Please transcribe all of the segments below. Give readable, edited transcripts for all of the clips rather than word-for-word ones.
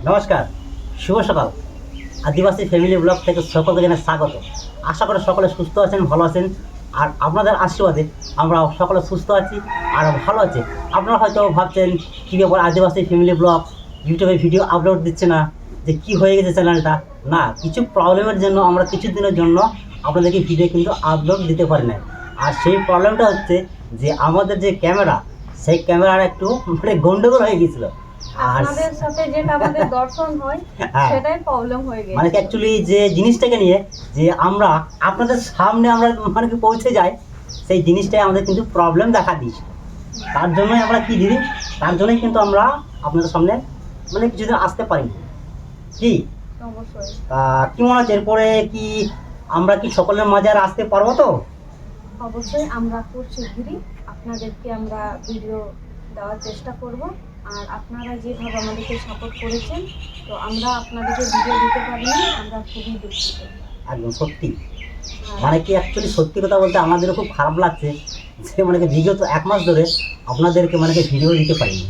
নমস্কার, শুভ সকাল। আদিবাসী family blog থেকে সকলকে জানাই স্বাগত। আশা করি সকলে সুস্থ আছেন, ভালো আছেন। আর আপনাদের আশীর্বাদে আমরা সকলে সুস্থ আছি আর ভালো আছি। আপনারা হয়তো ভাবছেন কী ব্যাপার, আদিবাসী ফ্যামিলি ব্লগ ইউটিউবে ভিডিও আপলোড দিচ্ছে না, যে কি হয়ে গেছে চ্যানেলটা। না, কিছু প্রবলেমের জন্য আমরা কিছু দিনের জন্য আপনাদেরকে ভিডিও কিন্তু আপলোড দিতে পারি না। আর সেই প্রবলেমটা হচ্ছে যে আমাদের যে ক্যামেরা, সেই ক্যামেরার একটু গন্ডগোল হয়ে গিয়েছিলো। আর আপনাদের সাথে যেটা আমাদের দর্শন হয় সেটাই প্রবলেম হয়ে গেছে। মানে অ্যাকচুয়ালি যে জিনিসটাকে নিয়ে যে আমরা আপনাদের সামনে আমরা মানে কি পৌঁছে যাই, সেই জিনিসটাই আমাদের কিন্তু প্রবলেম দেখা দিয়েছে। তার জন্যই আমরা কি দিদি, তার জন্যই কিন্তু আমরা আপনাদের সামনে মানে কিছুদিন আসতে পারি কি। অবশ্যই। তা কি মনে হচ্ছে এরপরে কি আমরা কি সকলের মাঝে আর আসতে পারবো তো? অবশ্যই আমরা খুব শীঘ্রই আপনাদেরকে আমরা ভিডিও দেওয়ার চেষ্টা করব। আর আপনারা যেভাবে আমাদেরকে সাপোর্ট করেছেন, তো আমরা আপনাদেরকে ভিডিও দিতে পারিনি, আমরা খুবই দুঃখিত। একদম সত্যি, মানে কি অ্যাকচুয়ালি সত্যি কথা বলতে আমাদেরও খুব খারাপ লাগছে যে মানে কি বিগত 1 মাস ধরে আপনাদেরকে মানে কি ভিডিও দিতে পারিনি।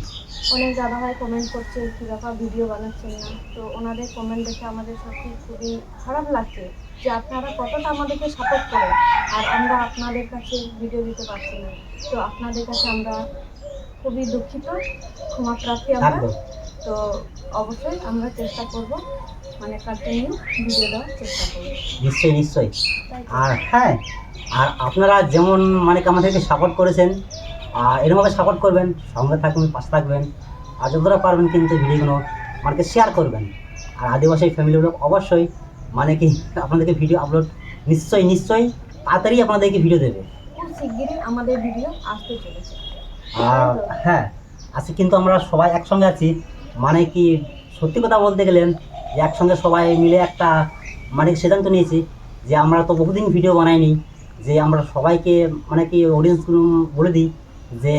অনেক দাদাভাই কমেন্ট করছে কী ব্যাপার ভিডিও বানাচ্ছেন না, তো ওনাদের কমেন্ট দেখে আমাদের সত্যি খুবই খারাপ লাগছে যে আপনারা কতটা আমাদেরকে সাপোর্ট করেন আর আমরা আপনাদের কাছে ভিডিও দিতে পারছি না। তো আপনাদের কাছে আমরা খুবই দুঃখিত, ক্ষমা প্রার্থী আমরা। একদম তো অবশ্যই আমরা চেষ্টা করব, মানে কন্টিনিউ ভিডিও দেওয়ার চেষ্টা করব। নিশ্চয়ই নিশ্চয়ই। তাই তো? আর হ্যাঁ, আর আপনারা যেমন মানে কি আমাদেরকে সাপোর্ট করেছেন, আর এরকমভাবে সাপোর্ট করবেন, সঙ্গে থাকবেন, পাশে থাকবেন। আর যতটা পারবেন কিন্তু ভিডিওগুলো মানে কি শেয়ার করবেন। আর আদিবাসী ফ্যামিলি ব্লগ অবশ্যই মানে কি আপনাদেরকে ভিডিও আপলোড নিশ্চয়ই নিশ্চয়ই তাড়াতাড়ি আপনাদেরকে ভিডিও দেবে। খুব শিগগিরই আমাদের ভিডিও আসতে চলেছে। আর হ্যাঁ, আজকে কিন্তু আমরা সবাই একসঙ্গে আছি। মানে কি সত্যি কথা বলতে গেলেন যে একসঙ্গে সবাই মিলে একটা মানে সিদ্ধান্ত নিয়েছি যে আমরা তো বহুদিন ভিডিও বানাইনি, যে আমরা সবাইকে মানে কি অডিয়েন্সগুলো বলে দিই যে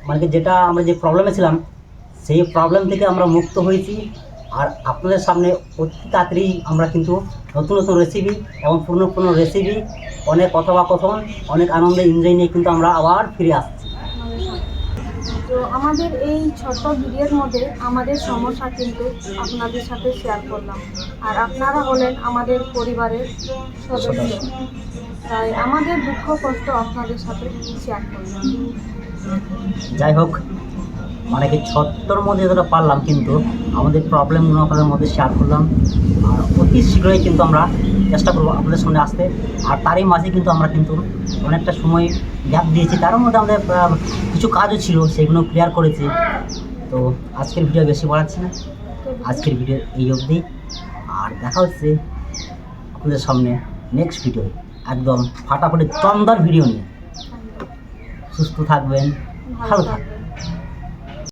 মানে কি যেটা আমরা যে প্রবলেমে ছিলাম সেই প্রবলেম থেকে আমরা মুক্ত হয়েছি। আর আপনাদের সামনে অতি তাড়াতাড়ি আমরা কিন্তু নতুন নতুন রেসিপি এবং পুরনো পুরনো রেসিপি, অনেক কথোপকথন, অনেক আনন্দ এনজয় নিয়ে কিন্তু আমরা আবার ফিরে আসছি। আপনাদের সাথে। তো আমাদের এই ছোট্ট ভিডিওর মধ্যে আমাদের সমস্যা কিন্তু আপনাদের সাথে শেয়ার করলাম। আর আপনারা হলেন আমাদের পরিবারের সদস্য, তাই আমাদের দুঃখ কষ্ট আপনাদের সাথে শেয়ার করলাম। যাই হোক, মানে কি ছোট্টর মধ্যে যতটা পারলাম কিন্তু আমাদের প্রবলেমগুলো আপনাদের মধ্যে শেয়ার করলাম। আর অতি শীঘ্রই কিন্তু আমরা চেষ্টা করবো আপনাদের সামনে আসতে। আর তারই মাঝে কিন্তু আমরা কিন্তু অনেকটা সময় গ্যাপ দিয়েছি, তার মধ্যে আমাদের কিছু কাজও ছিল, সেগুলো ক্লিয়ার করেছি। তো আজকের ভিডিও বেশি বাড়াচ্ছি না, আজকের ভিডিও এই অবধি। আর দেখা হচ্ছে আপনাদের সামনে নেক্সট ভিডিও, একদম ফাটাফাটি দমদার ভিডিও নিয়ে। সুস্থ থাকবেন, ভালো থাকবেন।